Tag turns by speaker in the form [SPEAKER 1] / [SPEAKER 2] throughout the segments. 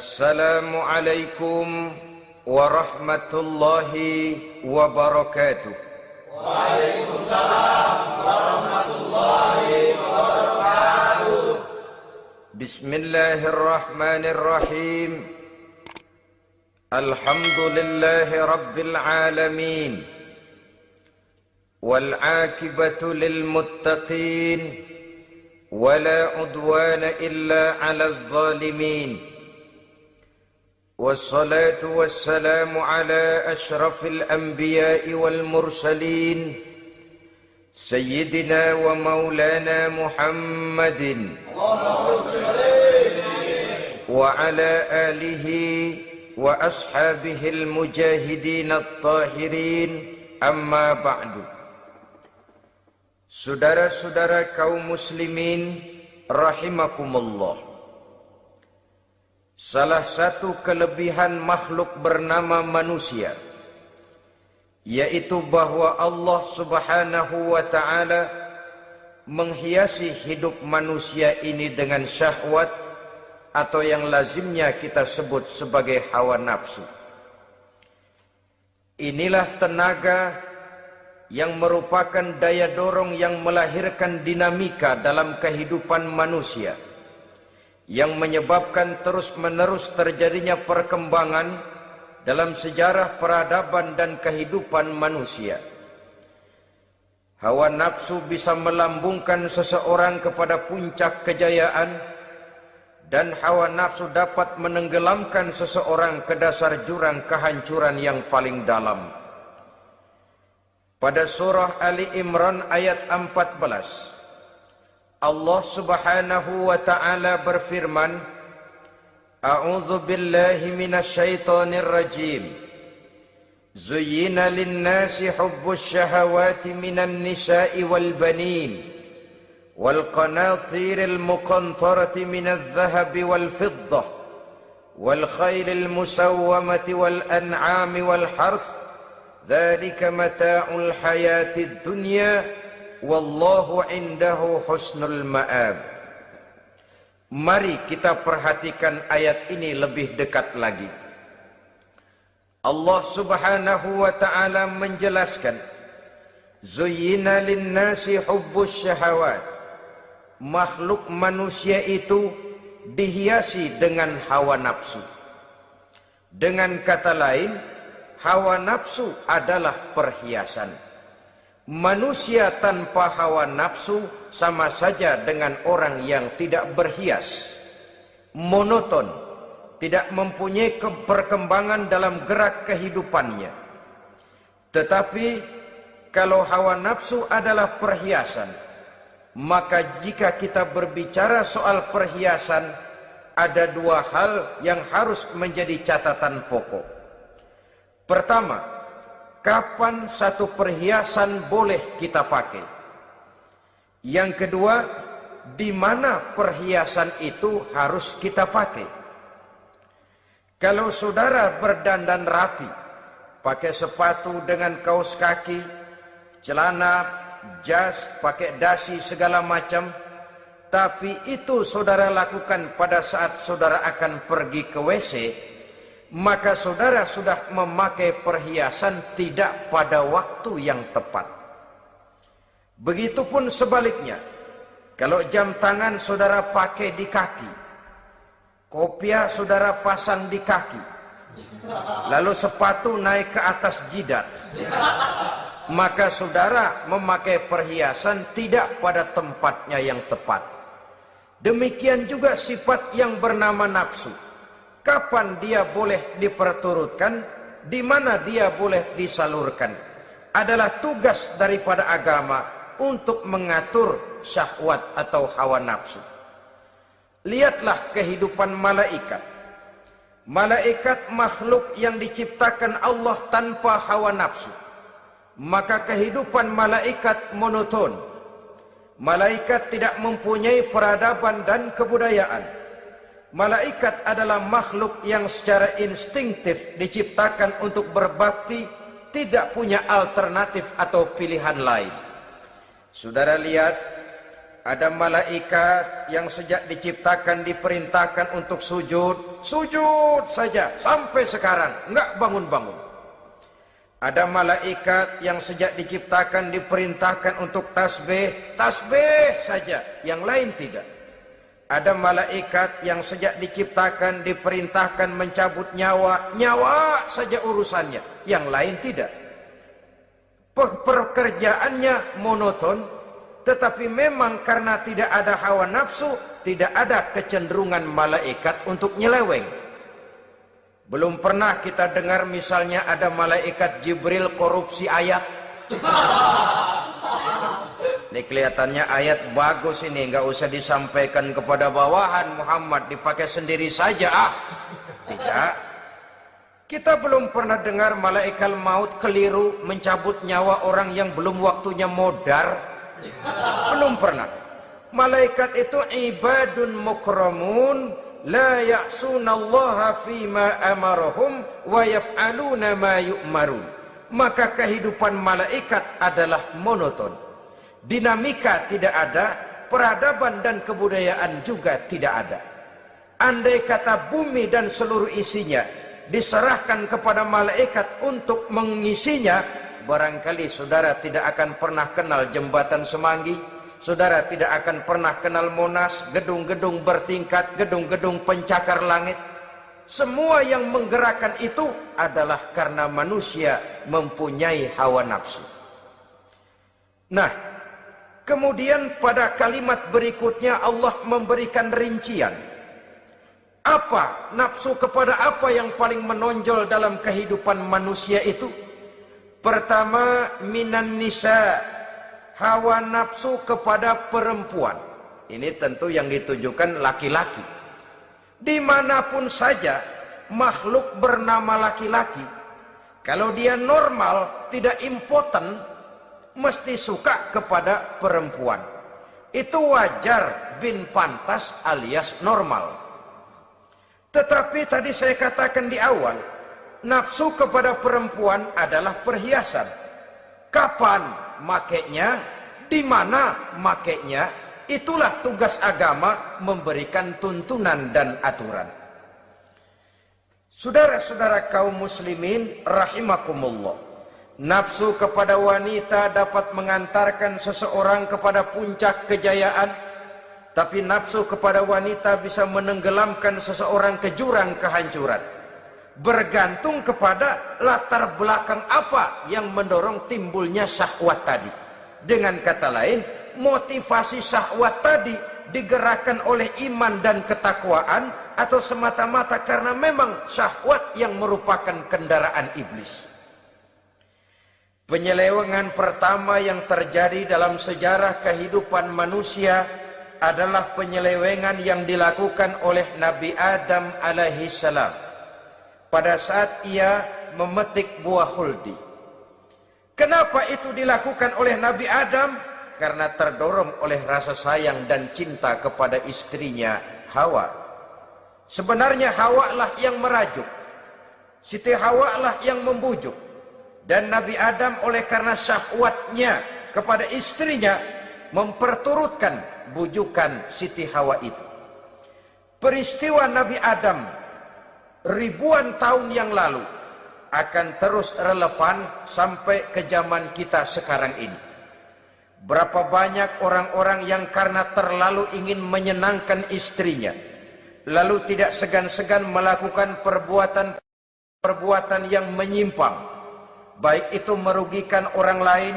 [SPEAKER 1] Assalamualaikum warahmatullahi wabarakatuh.
[SPEAKER 2] Waalaikumsalam warahmatullahi wabarakatuh.
[SPEAKER 1] Bismillahirrahmanirrahim. Alhamdulillahi rabbil alamin. Wal aqibatu lil muttaqin. ولا عدوان إلا على الظالمين والصلاة والسلام على أشرف الأنبياء والمرسلين سيدنا ومولانا محمد وعلى آله وأصحابه المجاهدين الطاهرين أما بعد. Saudara-saudara kaum muslimin rahimakumullah. Salah satu kelebihan makhluk bernama manusia, yaitu bahwa Allah Subhanahu wa ta'ala menghiasi hidup manusia ini dengan syahwat atau yang lazimnya kita sebut sebagai hawa nafsu. Inilah tenaga yang merupakan daya dorong yang melahirkan dinamika dalam kehidupan manusia, yang menyebabkan terus-menerus terjadinya perkembangan dalam sejarah peradaban dan kehidupan manusia. Hawa nafsu bisa melambungkan seseorang kepada puncak kejayaan, dan hawa nafsu dapat menenggelamkan seseorang ke dasar jurang kehancuran yang paling dalam. Pada surah Ali Imran ayat 14, Allah Subhanahu wa ta'ala berfirman, A'udzu billahi minasy syaithanir rajim. Zuyyina lin-nasi hubbus syahawati minan nisa'i wal banin wal qanatiril muqantarati minadh dhahabi wal fiddah wal khailil musawwamati wal an'ami wal harth. Dzalika mata'ul hayatid dunya wallahu 'indahu husnul ma'ab. Mari kita perhatikan ayat ini lebih dekat lagi. Allah Subhanahu wa ta'ala menjelaskan, Zuyyina lin-nasi hubbus syahawat. Makhluk manusia itu dihiasi dengan hawa nafsu. Dengan kata lain, hawa nafsu adalah perhiasan. Manusia tanpa hawa nafsu sama saja dengan orang yang tidak berhias. Monoton, tidak mempunyai perkembangan dalam gerak kehidupannya. Tetapi kalau hawa nafsu adalah perhiasan, maka jika kita berbicara soal perhiasan, ada dua hal yang harus menjadi catatan pokok. Pertama, kapan satu perhiasan boleh kita pakai? Yang kedua, di mana perhiasan itu harus kita pakai? Kalau saudara berdandan rapi, pakai sepatu dengan kaos kaki, celana, jas, pakai dasi segala macam, tapi itu saudara lakukan pada saat saudara akan pergi ke WC, maka saudara sudah memakai perhiasan tidak pada waktu yang tepat. Begitupun sebaliknya, kalau jam tangan saudara pakai di kaki, kopiah saudara pasang di kaki, lalu sepatu naik ke atas jidat, maka saudara memakai perhiasan tidak pada tempatnya yang tepat. Demikian juga sifat yang bernama nafsu. Kapan dia boleh diperturutkan, di mana dia boleh disalurkan, adalah tugas daripada agama untuk mengatur syahwat atau hawa nafsu. Lihatlah kehidupan malaikat. Malaikat makhluk yang diciptakan Allah tanpa hawa nafsu. Maka kehidupan malaikat monoton. Malaikat tidak mempunyai peradaban dan kebudayaan. Malaikat adalah makhluk yang secara instingtif diciptakan untuk berbakti, tidak punya alternatif atau pilihan lain. Saudara lihat, Ada malaikat yang sejak diciptakan diperintahkan untuk sujud. Sujud saja sampai sekarang. Enggak bangun-bangun. Ada malaikat yang sejak diciptakan diperintahkan untuk tasbih. Tasbih saja. Yang lain tidak. Ada malaikat yang sejak diciptakan diperintahkan mencabut nyawa. Nyawa saja urusannya. Yang lain tidak. Pekerjaannya monoton. Tetapi memang karena tidak ada hawa nafsu, tidak ada kecenderungan malaikat untuk nyeleweng. Belum pernah kita dengar misalnya ada malaikat Jibril korupsi ayat. Ini kelihatannya ayat bagus ini, nggak usah disampaikan kepada bawahan Muhammad, dipakai sendiri saja. Tidak. Kita belum pernah dengar malaikat maut keliru mencabut nyawa orang yang belum waktunya modar. Belum pernah. Malaikat itu ibadun mukramun la ya'sunallaha fima amarahum wa yaf'aluna ma yu'marun. Maka kehidupan malaikat adalah monoton. Dinamika tidak ada, peradaban dan kebudayaan juga tidak ada. Andai kata bumi dan seluruh isinya diserahkan kepada malaikat untuk mengisinya, barangkali saudara tidak akan pernah kenal jembatan Semanggi. Saudara tidak akan pernah kenal Monas, gedung-gedung bertingkat, gedung-gedung pencakar langit. Semua yang menggerakkan itu adalah karena manusia mempunyai hawa nafsu. Nah, kemudian pada kalimat berikutnya Allah memberikan rincian. Apa nafsu kepada apa yang paling menonjol dalam kehidupan manusia itu? Pertama, minan nisa, hawa nafsu kepada perempuan. Ini tentu yang ditujukan laki-laki. Dimanapun saja makhluk bernama laki-laki, kalau dia normal, tidak impoten, mesti suka kepada perempuan. Itu wajar, bin pantas alias normal. Tetapi tadi saya katakan di awal, nafsu kepada perempuan adalah perhiasan. Kapan makainya, di mana makainya, itulah tugas agama memberikan tuntunan dan aturan. Saudara-saudara kaum muslimin rahimakumullah. Nafsu kepada wanita dapat mengantarkan seseorang kepada puncak kejayaan, tapi nafsu kepada wanita bisa menenggelamkan seseorang ke jurang kehancuran. Bergantung kepada latar belakang apa yang mendorong timbulnya syahwat tadi. Dengan kata lain, motivasi syahwat tadi digerakkan oleh iman dan ketakwaan atau semata-mata karena memang syahwat yang merupakan kendaraan iblis. Penyelewengan pertama yang terjadi dalam sejarah kehidupan manusia adalah penyelewengan yang dilakukan oleh Nabi Adam alaihi salam pada saat ia memetik buah huldi. Kenapa itu dilakukan oleh Nabi Adam? Karena terdorong oleh rasa sayang dan cinta kepada istrinya Hawa. Sebenarnya Hawa lah yang merajuk. Siti Hawa lah yang membujuk. Dan Nabi Adam oleh karena syahwatnya kepada istrinya memperturutkan bujukan Siti Hawa itu. Peristiwa Nabi Adam ribuan tahun yang lalu akan terus relevan sampai ke zaman kita sekarang ini. Berapa banyak orang-orang yang karena terlalu ingin menyenangkan istrinya, lalu tidak segan-segan melakukan perbuatan yang menyimpang, baik itu merugikan orang lain,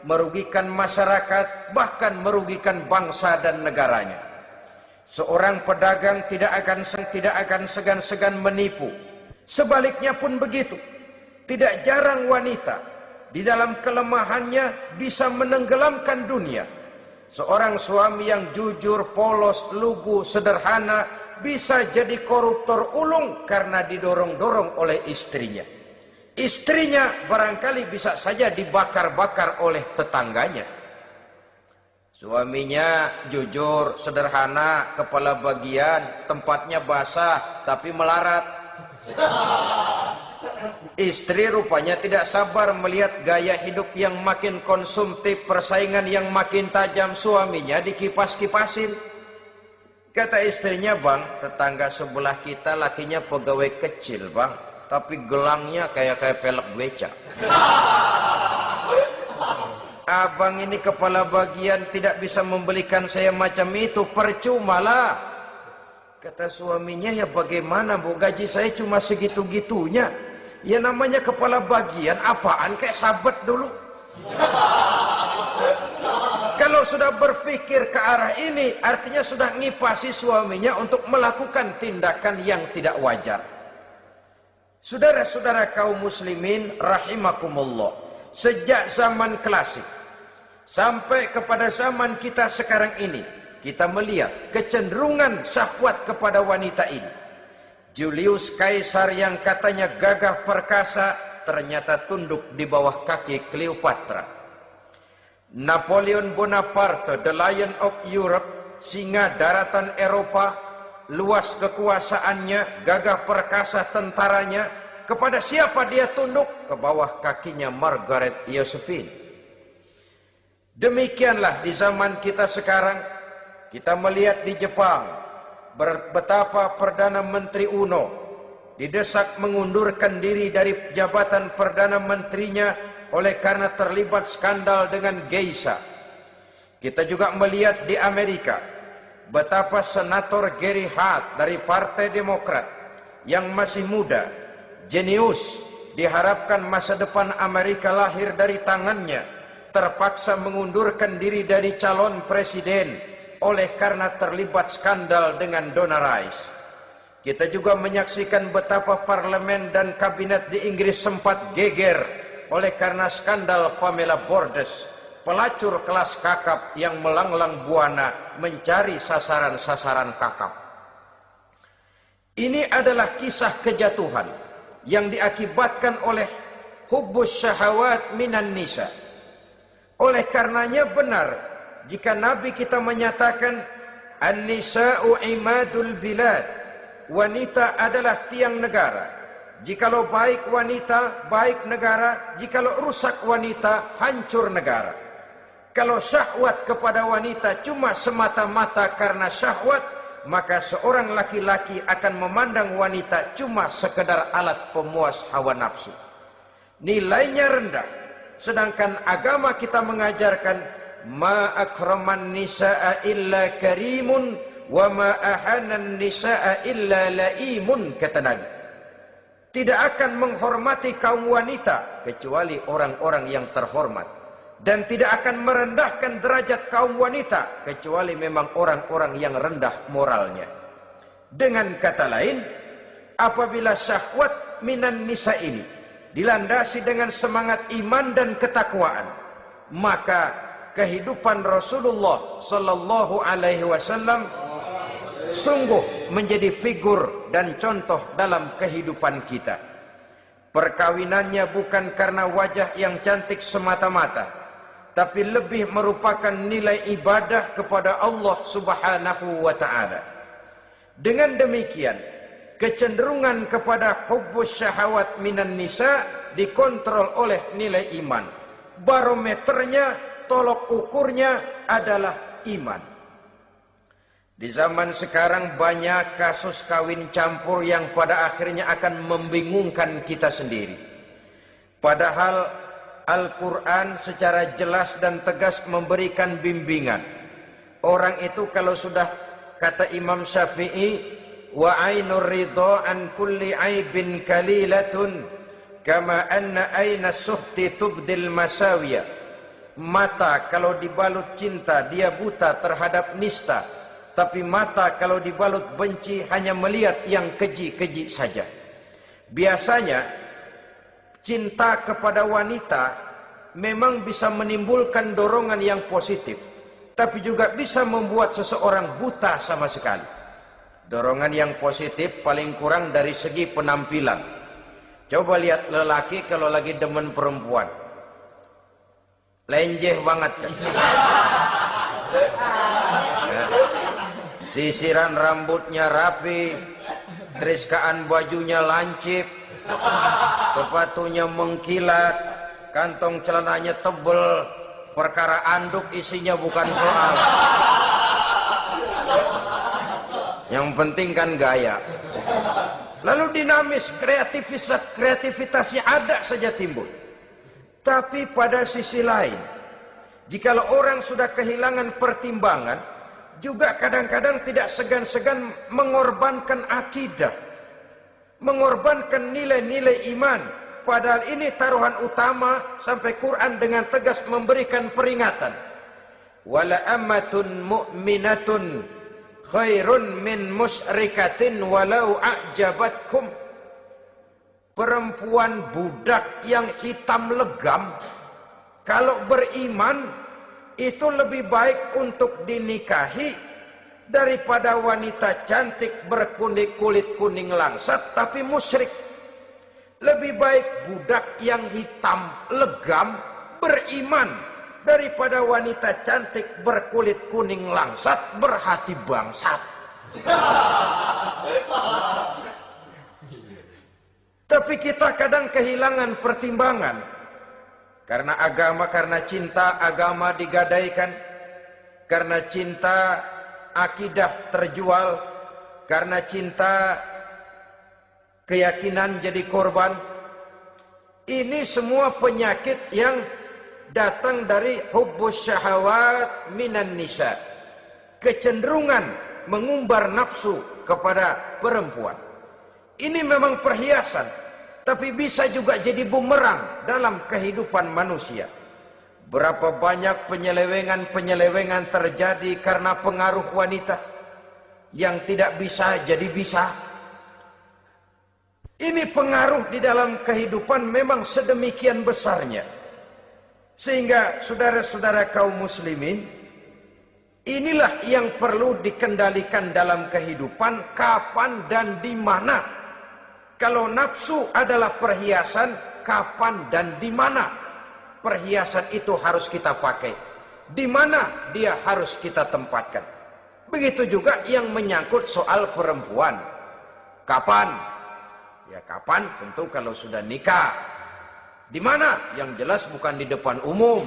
[SPEAKER 1] merugikan masyarakat, bahkan merugikan bangsa dan negaranya. Seorang pedagang tidak akan segan-segan menipu. Sebaliknya pun begitu. Tidak jarang wanita di dalam kelemahannya bisa menenggelamkan dunia. Seorang suami yang jujur, polos, lugu, sederhana bisa jadi koruptor ulung karena didorong-dorong oleh istrinya. Istrinya barangkali bisa saja dibakar-bakar oleh tetangganya. Suaminya jujur, sederhana, kepala bagian, tempatnya basah, tapi melarat. Istri rupanya tidak sabar melihat gaya hidup yang makin konsumtif, persaingan yang makin tajam. Suaminya dikipas-kipasin. Kata istrinya, bang, tetangga sebelah kita lakinya pegawai kecil, bang, tapi gelangnya kayak pelek beca. Abang ini kepala bagian tidak bisa membelikan saya macam itu, percuma lah. Kata suaminya, ya bagaimana bu, gaji saya cuma segitu-gitunya. Ya namanya kepala bagian, apaan, kayak sabet dulu. Kalau sudah berpikir ke arah ini, artinya sudah ngipasi suaminya untuk melakukan tindakan yang tidak wajar. Saudara-saudara kaum muslimin rahimakumullah, sejak zaman klasik sampai kepada zaman kita sekarang ini, kita melihat kecenderungan syahwat kepada wanita ini. Julius Kaisar yang katanya gagah perkasa, ternyata tunduk di bawah kaki Cleopatra. Napoleon Bonaparte, the Lion of Europe, singa daratan Eropa, luas kekuasaannya, gagah perkasa tentaranya, kepada siapa dia tunduk? Ke bawah kakinya Margaret Josephine. Demikianlah di zaman kita sekarang, kita melihat di Jepang, betapa Perdana Menteri Uno didesak mengundurkan diri dari jabatan Perdana Menterinya oleh karena terlibat skandal dengan geisha. Kita juga melihat di Amerika betapa Senator Gary Hart dari Partai Demokrat yang masih muda, jenius, diharapkan masa depan Amerika lahir dari tangannya, terpaksa mengundurkan diri dari calon presiden oleh karena terlibat skandal dengan Donna Rice. Kita juga menyaksikan betapa parlemen dan kabinet di Inggris sempat geger oleh karena skandal Pamela Bordes, pelacur kelas kakap yang melanglang buana mencari sasaran-sasaran kakap. Ini adalah kisah kejatuhan yang diakibatkan oleh hubbus syahawat minan nisa. Oleh karenanya benar jika Nabi kita menyatakan an-nisa'u imadul bilad, wanita adalah tiang negara. Jikalau baik wanita, baik negara. Jikalau rusak wanita, hancur negara. Kalau syahwat kepada wanita cuma semata-mata karena syahwat, maka seorang laki-laki akan memandang wanita cuma sekedar alat pemuas hawa nafsu. Nilainya rendah. Sedangkan agama kita mengajarkan ma akraman nisaa illa karimun wa ma ahanan nisaa illa laimun, kata Nabi. Tidak akan menghormati kaum wanita kecuali orang-orang yang terhormat, dan tidak akan merendahkan derajat kaum wanita kecuali memang orang-orang yang rendah moralnya. Dengan kata lain, apabila syahwat minan nisa ini dilandasi dengan semangat iman dan ketakwaan, maka kehidupan Rasulullah sallallahu alaihi wasallam sungguh menjadi figur dan contoh dalam kehidupan kita. Perkawinannya bukan karena wajah yang cantik semata-mata, tapi lebih merupakan nilai ibadah kepada Allah Subhanahu wa taala. Dengan demikian, kecenderungan kepada hubbus syahawat minan nisa dikontrol oleh nilai iman. Barometernya, tolok ukurnya adalah iman. Di zaman sekarang banyak kasus kawin campur yang pada akhirnya akan membingungkan kita sendiri. Padahal Al-Quran secara jelas dan tegas memberikan bimbingan. Orang itu kalau sudah, kata Imam Syafi'i, wa ainur ridha an kulli aibin kalilatun kama anna aina suhti tubdil masawiya. Mata kalau dibalut cinta dia buta terhadap nista, tapi mata kalau dibalut benci hanya melihat yang keji-keji saja. Biasanya cinta kepada wanita memang bisa menimbulkan dorongan yang positif, tapi juga bisa membuat seseorang buta sama sekali. Dorongan yang positif paling kurang dari segi penampilan. Coba lihat lelaki kalau lagi demen perempuan, lenjeh banget kan? Sisiran rambutnya rapi, teriskaan bajunya lancip, sepatunya mengkilat, kantong celananya tebel, perkara anduk isinya bukan soal. Yang penting kan gaya. Lalu dinamis, kreativitasnya ada saja timbul. Tapi pada sisi lain, jikalau orang sudah kehilangan pertimbangan, juga kadang-kadang tidak segan-segan mengorbankan akidah, mengorbankan nilai-nilai iman. Padahal ini taruhan utama, sampai Quran dengan tegas memberikan peringatan. Wala ammatun mu'minatun khairun min musyrikatin walau a'jabatkum. Perempuan budak yang hitam legam, kalau beriman, itu lebih baik untuk dinikahi daripada wanita cantik berkulit kuning langsat tapi musyrik. Lebih baik budak yang hitam legam beriman daripada wanita cantik berkulit kuning langsat berhati bangsat. Tapi kita kadang kehilangan pertimbangan. Karena agama, karena cinta agama digadaikan. Karena cinta akidah terjual. Karena cinta keyakinan jadi korban. Ini semua penyakit yang datang dari hubbus syahawat minan nisa. Kecenderungan mengumbar nafsu kepada perempuan. Ini memang perhiasan, tapi bisa juga jadi bumerang dalam kehidupan manusia. Berapa banyak penyelewengan terjadi karena pengaruh wanita yang tidak bisa jadi bisa. Ini pengaruh di dalam kehidupan memang sedemikian besarnya. Sehingga saudara-saudara kaum muslimin, inilah yang perlu dikendalikan dalam kehidupan, kapan dan di mana. Kalau nafsu adalah perhiasan, kapan dan di mana perhiasan itu harus kita pakai? Di mana dia harus kita tempatkan? Begitu juga yang menyangkut soal perempuan. Kapan? Ya kapan? Tentu kalau sudah nikah. Di mana? Yang jelas bukan di depan umum.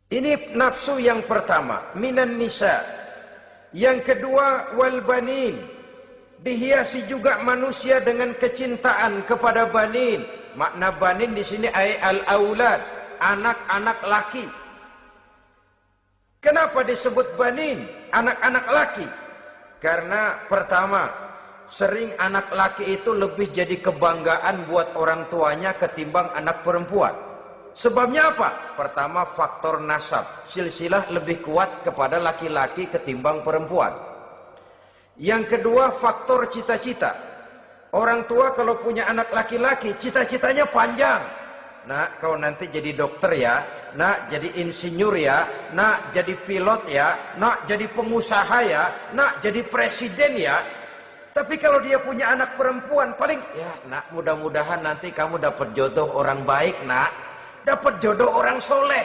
[SPEAKER 1] Ini nafsu yang pertama, minan nisa. Yang kedua, wal banin. Dihiasi juga manusia dengan kecintaan kepada banin. Makna banin di sini al-aulad, anak-anak laki. Kenapa disebut banin, anak-anak laki? Karena pertama, sering anak laki itu lebih jadi kebanggaan buat orang tuanya ketimbang anak perempuan. Sebabnya apa? Pertama, faktor nasab. Silsilah lebih kuat kepada laki-laki ketimbang perempuan. Yang kedua, faktor cita-cita. Orang tua kalau punya anak laki-laki, cita-citanya panjang. Nak, kau nanti jadi dokter ya. Nak, jadi insinyur ya. Nak, jadi pilot ya. Nak, jadi pengusaha ya. Nak, jadi presiden ya. Tapi kalau dia punya anak perempuan, paling, ya nak, mudah-mudahan nanti kamu dapat jodoh orang baik, nak. Dapat jodoh orang soleh.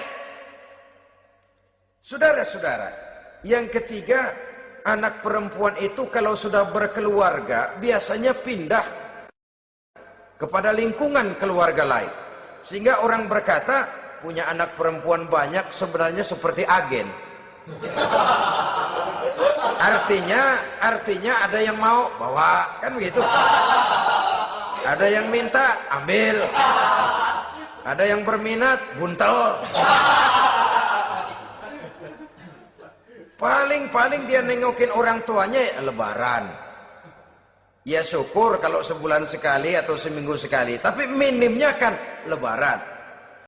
[SPEAKER 1] Saudara-saudara, yang ketiga, anak perempuan itu kalau sudah berkeluarga, biasanya pindah kepada lingkungan keluarga lain. Sehingga orang berkata, punya anak perempuan banyak sebenarnya seperti agen. Artinya ada yang mau bawa, kan begitu. Ada yang minta, ambil. Ada yang berminat, buntel. Paling dia nengokin orang tuanya ya lebaran. Ya syukur kalau sebulan sekali atau seminggu sekali. Tapi minimnya kan lebaran.